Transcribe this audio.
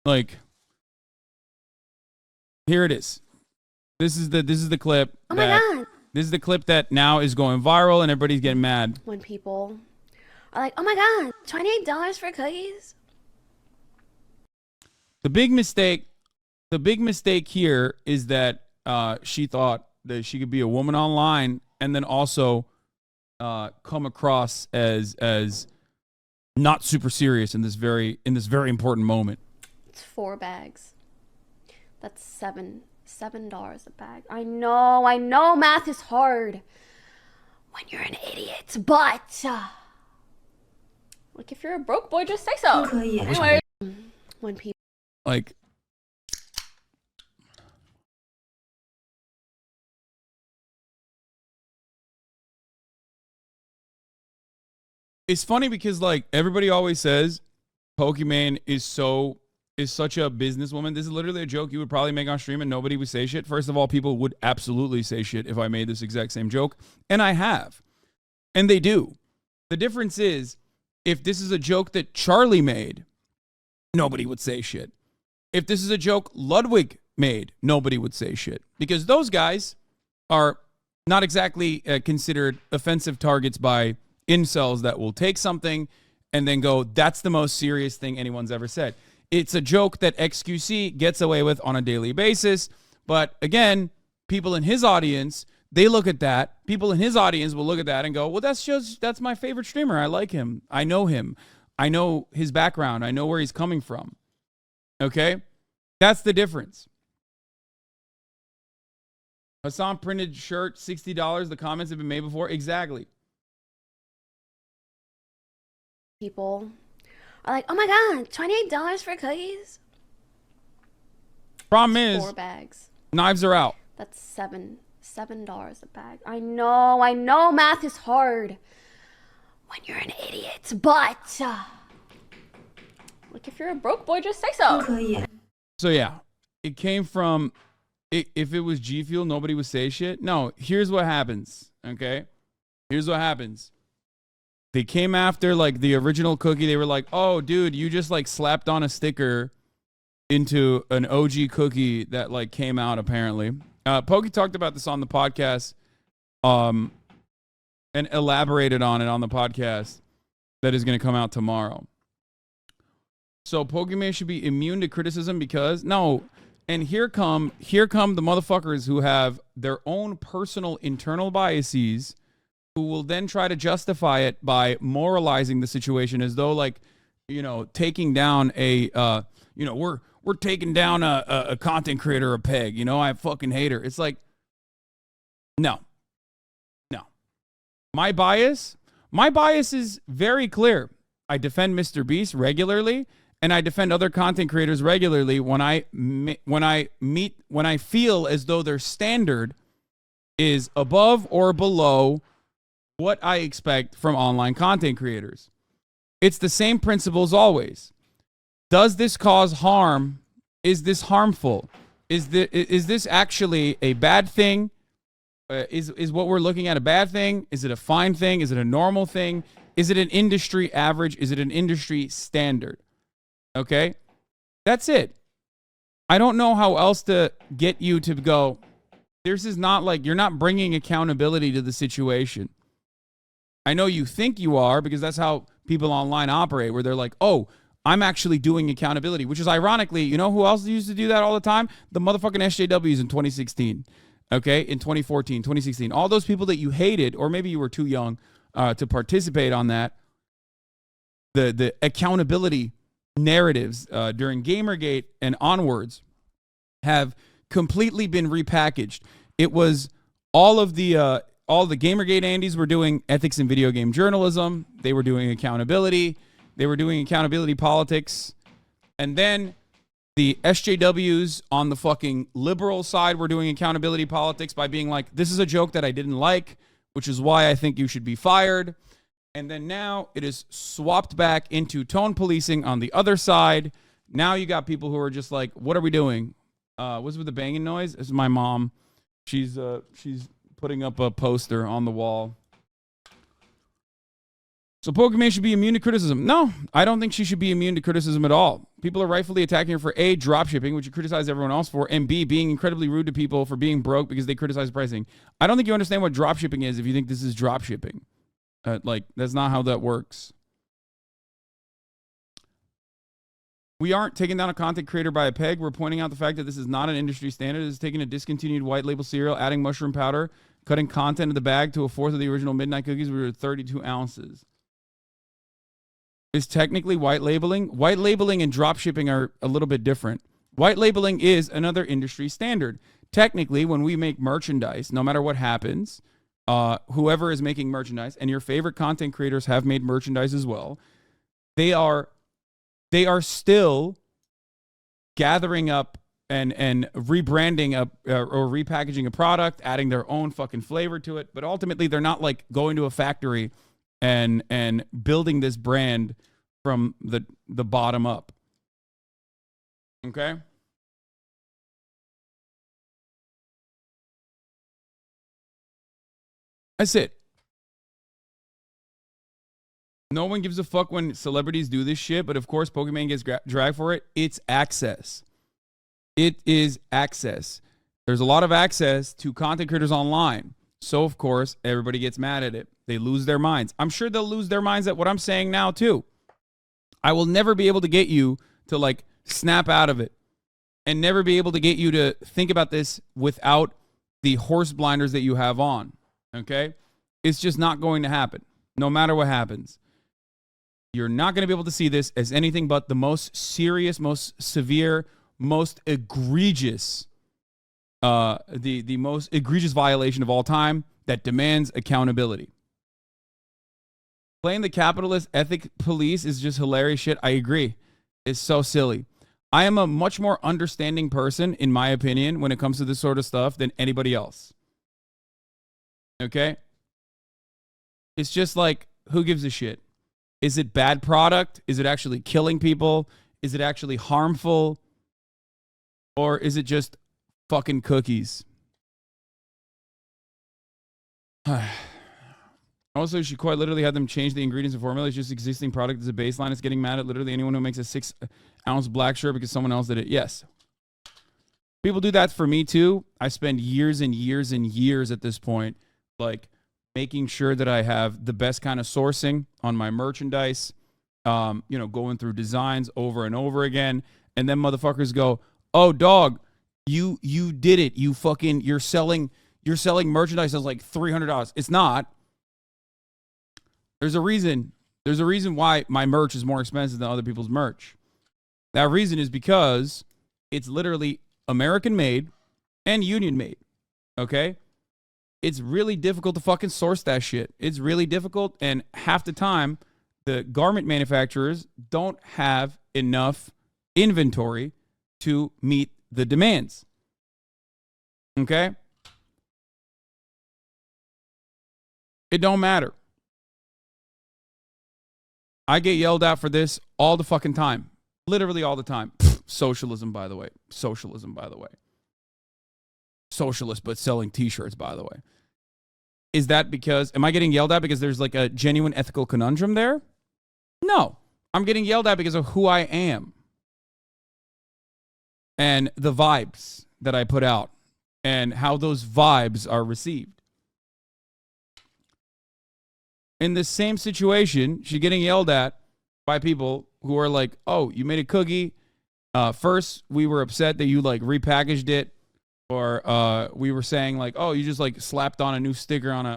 Like, here it is. This is the clip. Oh my god. This is the clip that now is going viral and everybody's getting mad. When people are like, oh my god, $28 for cookies? The big mistake here is that she thought that she could be a woman online and then also come across as not super serious in this very important moment. It's 4 bags. That's $7 a bag. I know math is hard when you're an idiot, but like if you're a broke boy, just say so. Anyway, when people like, it's funny because like everybody always says Pokimane is such a businesswoman. This is literally a joke you would probably make on stream and nobody would say shit. First of all, people would absolutely say shit if I made this exact same joke. And I have. And they do. The difference is, if this is a joke that Charlie made, nobody would say shit. If this is a joke Ludwig made, nobody would say shit. Because those guys are not exactly considered offensive targets by incels that will take something and then go, that's the most serious thing anyone's ever said. It's a joke that XQC gets away with on a daily basis. But again, people in his audience, they look at that. People in his audience will look at that and go, well, that's my favorite streamer. I like him. I know him. I know his background. I know where he's coming from. Okay? That's the difference. Hasan printed shirt, $60. The comments have been made before. Exactly. people are like, oh my god, $28 for cookies? Problem is, 4 bags. Knives are out. That's $7 a bag. I know math is hard when you're an idiot, but like if you're a broke boy, just say so. So yeah, it came from, if it was G Fuel, nobody would say shit. No, here's what happens, okay? Here's what happens. They came after like the original cookie. They were like, oh, dude, you just like slapped on a sticker into an OG cookie that like came out apparently. Pokey talked about this on the podcast and elaborated on it on the podcast that is going to come out tomorrow. So Pokimane should be immune to criticism because no. And here come the motherfuckers who have their own personal internal biases who will then try to justify it by moralizing the situation as though like, you know, taking down a, you know, we're taking down a content creator a peg. You know, I fucking hate her. It's like, no. My bias is very clear. I defend Mr. Beast regularly, and I defend other content creators regularly when I feel as though their standard is above or below what I expect from online content creators. It's the same principles always. Does this cause harm? Is this harmful? Is this actually a bad thing? Is what we're looking at a bad thing? Is it a fine thing? Is it a normal thing? Is it an industry average? Is it an industry standard? Okay? That's it. I don't know how else to get you to go, this is not like, you're not bringing accountability to the situation. I know you think you are because that's how people online operate, where they're like, oh, I'm actually doing accountability, which is ironically, you know who else used to do that all the time? The motherfucking SJWs in 2016. Okay, in 2014, 2016, all those people that you hated, or maybe you were too young to participate on that, the accountability narratives during Gamergate and onwards have completely been repackaged. It was all the Gamergate Andes were doing ethics in video game journalism. They were doing accountability. They were doing accountability politics. And then the SJWs on the fucking liberal side were doing accountability politics by being like, this is a joke that I didn't like, which is why I think you should be fired. And then now it is swapped back into tone policing on the other side. Now you got people who are just like, what are we doing? What's with the banging noise? This is my mom. She's putting up a poster on the wall. So Pokimane should be immune to criticism. No, I don't think she should be immune to criticism at all. People are rightfully attacking her for A, dropshipping, which you criticize everyone else for, and B, being incredibly rude to people for being broke because they criticize pricing. I don't think you understand what dropshipping is if you think this is dropshipping. Like, that's not how that works. We aren't taking down a content creator by a peg. We're pointing out the fact that this is not an industry standard. It's taking a discontinued white label cereal, adding mushroom powder, cutting content in the bag to a fourth of the original Midnight Cookies, which were 32 ounces. Is technically white labeling. White labeling and drop shipping are a little bit different. White labeling is another industry standard. Technically, when we make merchandise, no matter what happens, whoever is making merchandise, and your favorite content creators have made merchandise as well, they are still gathering up and rebranding or repackaging a product, adding their own fucking flavor to it. But ultimately, they're not like going to a factory and building this brand from the bottom up. Okay? That's it. No one gives a fuck when celebrities do this shit, but of course Pokimane gets dragged for it. It's access. It is access. There's a lot of access to content creators online. So, of course, everybody gets mad at it. They lose their minds. I'm sure they'll lose their minds at what I'm saying now, too. I will never be able to get you to, like, snap out of it and never be able to get you to think about this without the horse blinders that you have on, okay? It's just not going to happen, no matter what happens. You're not going to be able to see this as anything but the most serious, most severe, most egregious the most egregious violation of all time that demands accountability. Playing the capitalist ethic police is just hilarious shit. I agree. It's so silly. I am a much more understanding person, in my opinion, when it comes to this sort of stuff than anybody else. Okay? It's just like, who gives a shit? Is it bad product? Is it actually killing people? Is it actually harmful? Or is it just fucking cookies? Also, she quite literally had them change the ingredients and formula. It's just existing product as a baseline. It's getting mad at literally anyone who makes a 6-ounce black shirt because someone else did it. Yes. People do that for me too. I spend years and years and years at this point, like, making sure that I have the best kind of sourcing on my merchandise, going through designs over and over again. And then motherfuckers go, oh, dog, you did it. You're selling merchandise that's like $300. It's not. There's a reason. There's a reason why my merch is more expensive than other people's merch. That reason is because it's literally American made and union made. Okay? It's really difficult to fucking source that shit. It's really difficult, and half the time, the garment manufacturers don't have enough inventory to meet the demands. Okay? It don't matter. I get yelled at for this all the fucking time. Literally all the time. Socialism, by the way. Socialism, by the way. Socialist, but selling t-shirts, by the way. Is that because, am I getting yelled at because there's like a genuine ethical conundrum there? No. I'm getting yelled at because of who I am. And the vibes that I put out. And how those vibes are received. In the same situation, she's getting yelled at by people who are like, oh, you made a cookie. First, we were upset that you like repackaged it. Or we were saying like, oh, you just like slapped on a new sticker on a